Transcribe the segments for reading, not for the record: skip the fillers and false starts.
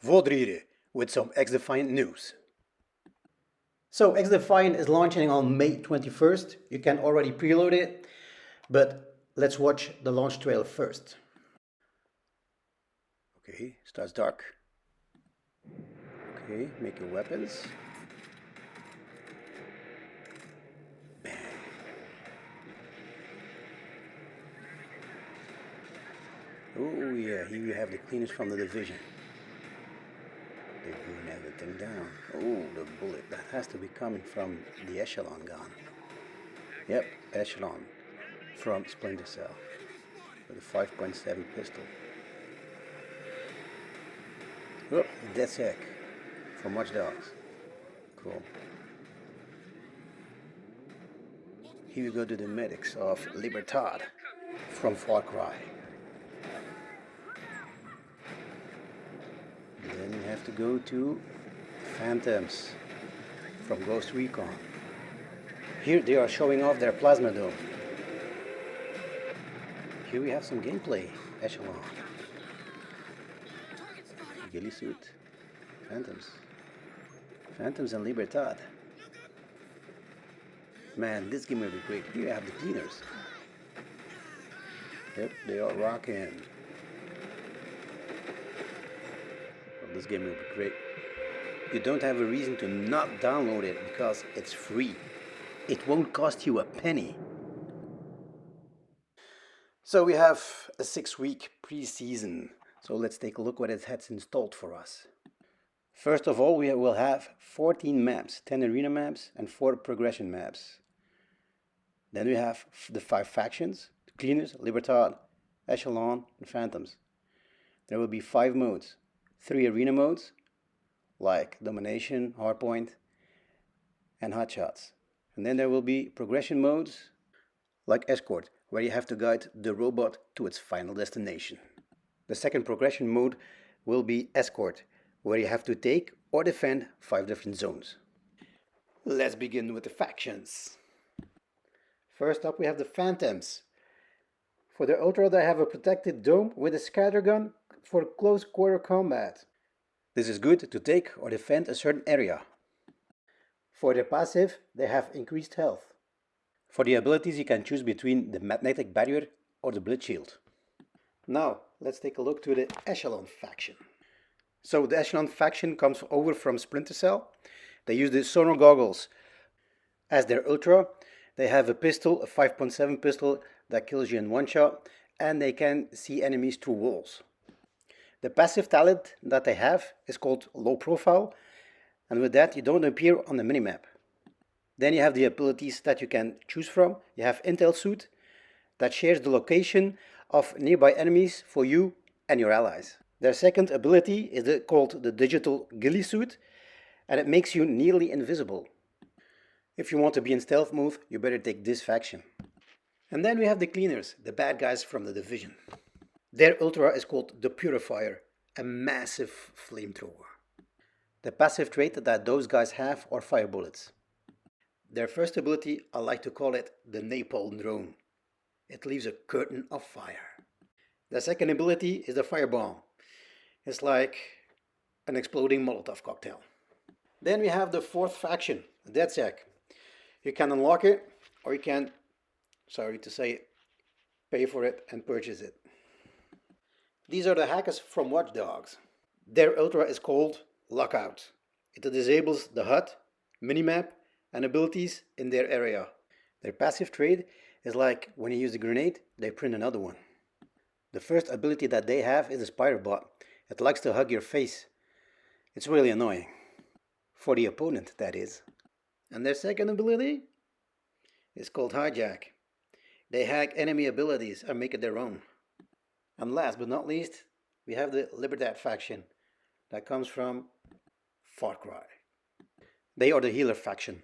Vodrire with some XDefiant news. So XDefiant is launching on May 21st. You can already preload it, but let's watch the launch trailer first. Okay, starts dark. Okay, make your weapons. Bang. Oh yeah, here you have the cleaners from the division. They burn everything down. Oh, the bullet. That has to be coming from the Echelon gun. Yep, Echelon from Splinter Cell with a 5.7 pistol. Oh, DeadSec from Watch Dogs. Cool. Here we go to the medics of Libertad from Far Cry. Then we have to go to Phantoms from Ghost Recon. Here they are showing off their plasma dome. Here we have some gameplay. Echelon. Ghillie suit. Phantoms. Phantoms and Libertad. Man, this game will be great. Here you have the cleaners. Yep, they are rocking. Well, this game will be great. You don't have a reason to not download it because it's free. It won't cost you a penny. So we have a 6-week pre-season. So let's take a look what it has installed for us. First of all, we will have 14 maps, 10 arena maps and 4 progression maps. Then we have the 5 factions, the Cleaners, Libertad, Echelon and Phantoms. There will be 5 modes, 3 arena modes, like Domination, Hardpoint and Hotshots. And then there will be progression modes, like Escort, where you have to guide the robot to its final destination. The second progression mode will be Escort, where you have to take or defend 5 different zones. Let's begin with the factions. First up we have the Phantoms. For the Ultra they have a protected dome with a scattergun for close quarter combat. This is good to take or defend a certain area. For their passive they have increased health. For the abilities you can choose between the magnetic barrier or the blitz shield. Now let's take a look to the Echelon faction. So the Echelon faction comes over from Splinter Cell. They use the sonar goggles as their Ultra. They have a pistol, a 5.7 pistol that kills you in one shot, and they can see enemies through walls. The passive talent that they have is called Low Profile, and with that you don't appear on the minimap. Then you have the abilities that you can choose from. You have Intel Suit that shares the location of nearby enemies for you and your allies. Their second ability is called the Digital Ghillie Suit, and it makes you nearly invisible. If you want to be in stealth mode, you better take this faction. And then we have the Cleaners, the bad guys from the division. Their Ultra is called the Purifier, a massive flamethrower. The passive trait that those guys have are fire bullets. Their first ability, I like to call it the Napalm Drone. It leaves a curtain of fire. The second ability is the Firebomb. It's like an exploding Molotov cocktail. Then we have the fourth faction, the DeadSec. You can unlock it, or you can, sorry to say it, pay for it and purchase it. These are the hackers from Watch Dogs. Their Ultra is called Lockout. It disables the HUD, minimap, and abilities in their area. Their passive trait is like when you use a grenade, they print another one. The first ability that they have is the Spider Bot. It likes to hug your face. It's really annoying. For the opponent, that is. And their second ability is called Hijack. They hack enemy abilities and make it their own. And last but not least, we have the Libertad faction that comes from Far Cry. They are the healer faction.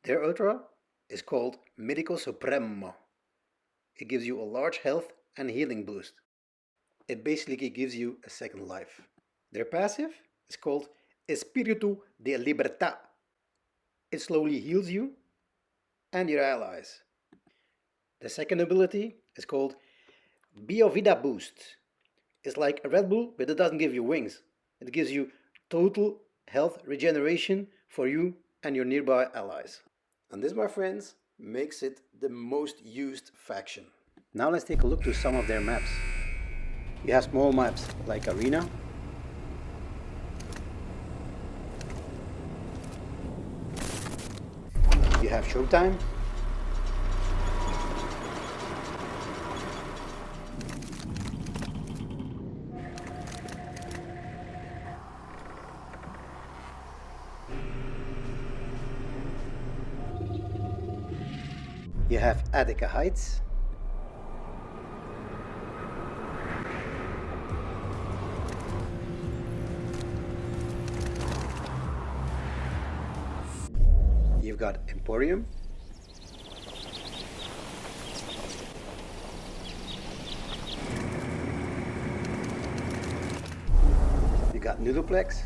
Their Ultra is called Medico Supremo. It gives you a large health and healing boost. It basically gives you a second life. Their passive is called Espíritu de Libertad. It slowly heals you and your allies. The second ability is called Biovida Boost. It's like a Red Bull, but it doesn't give you wings. It gives you total health regeneration for you and your nearby allies. And this, my friends, makes it the most used faction. Now let's take a look to some of their maps. You have small maps like Arena, you have Showtime, you have Attica Heights, you've got Emporium, you got Noodleplex,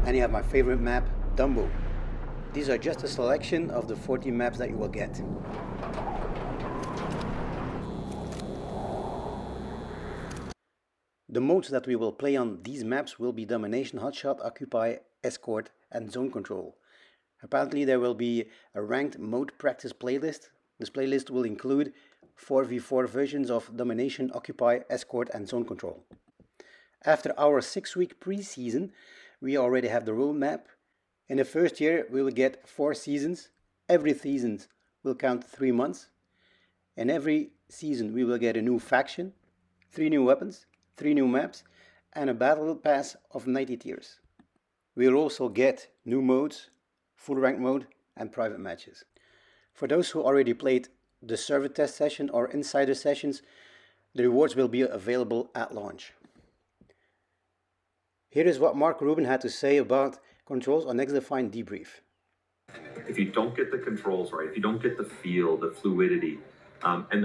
and you have my favorite map, Dumbo. These are just a selection of the 14 maps that you will get. The modes that we will play on these maps will be Domination, Hotshot, Occupy, Escort, and Zone Control. Apparently there will be a ranked mode practice playlist. This playlist will include 4v4 versions of Domination, Occupy, Escort, and Zone Control. After our 6-week pre-season, we already have the roadmap. In the first year, we will get 4 seasons. Every season will count 3 months. In every season, we will get a new faction, 3 new weapons, 3 new maps, and a battle pass of 90 tiers. We will also get new modes, full rank mode, and private matches. For those who already played the server test session or insider sessions, the rewards will be available at launch. Here is what Mark Rubin had to say about controls on XDefiant Debrief. If you don't get the controls right, if you don't get the feel, the fluidity, and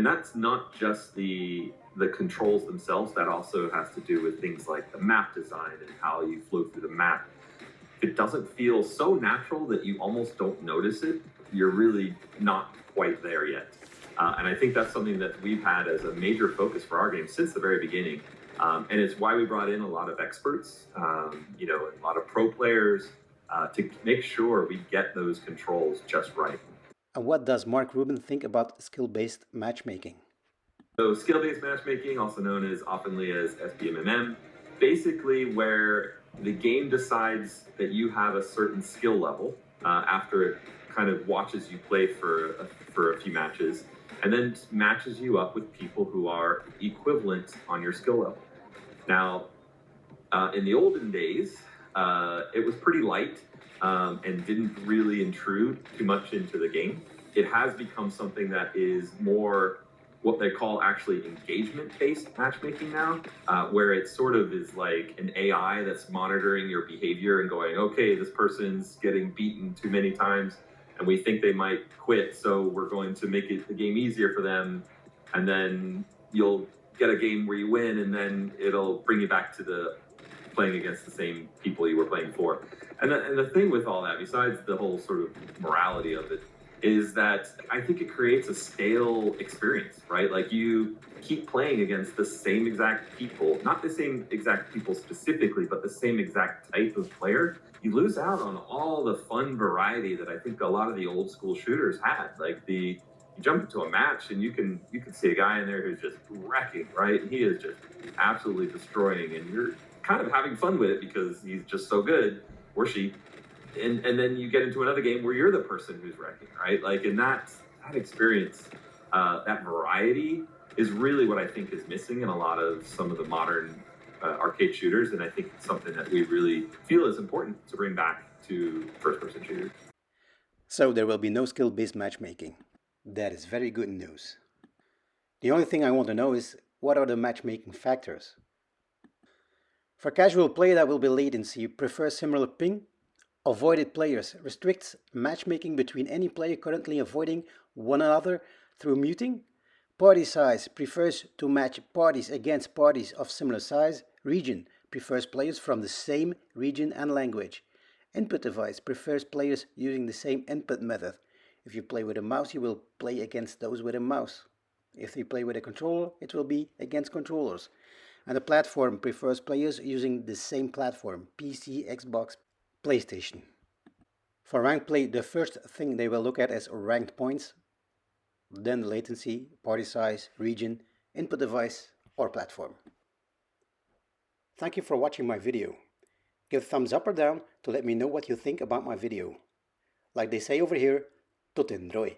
that's not just the controls themselves, that also has to do with things like the map design and how you flow through the map. If it doesn't feel so natural that you almost don't notice it, you're really not quite there yet. And I think that's something that we've had as a major focus for our game since the very beginning. And it's why we brought in a lot of experts, a lot of pro players to make sure we get those controls just right. And what does Mark Rubin think about skill-based matchmaking? So skill-based matchmaking, also known as oftenly as SBMM, basically where the game decides that you have a certain skill level after it kind of watches you play for a few matches, and then matches you up with people who are equivalent on your skill level. Now, in the olden days, it was pretty light and didn't really intrude too much into the game. It has become something that is more what they call actually engagement-based matchmaking now, where it sort of is like an AI that's monitoring your behavior and going, okay, this person's getting beaten too many times, and we think they might quit, so we're going to make the game easier for them, and then you'll get a game where you win, and then it'll bring you back to the playing against the same people you were playing for. And the thing with all that, besides the whole sort of morality of it, is that I think it creates a stale experience, right? Like you keep playing against the same exact people, not the same exact people specifically, but the same exact type of player. You lose out on all the fun variety that I think a lot of the old school shooters had. Like you jump into a match and you can see a guy in there who's just wrecking, right? And he is just absolutely destroying, and you're kind of having fun with it because he's just so good, or she. And then you get into another game where you're the person who's wrecking, right? Like, and that experience, that variety is really what I think is missing in a lot of some of the modern arcade shooters. And I think it's something that we really feel is important to bring back to first-person shooters. So there will be no skill-based matchmaking. That is very good news. The only thing I want to know is, what are the matchmaking factors? For casual play, that will be latency. You prefer similar ping Avoided players restricts matchmaking between any player currently avoiding one another through muting. Party size prefers to match parties against parties of similar size. Region prefers players from the same region and language. Input device prefers players using the same input method. If you play with a mouse, you will play against those with a mouse. If you play with a controller, it will be against controllers. And the platform prefers players using the same platform, PC, Xbox, PlayStation. For ranked play, the first thing they will look at is ranked points, then latency, party size, region, input device, or platform. Thank you for watching my video. Give a thumbs up or down to let me know what you think about my video. Like they say over here, tot in drooi.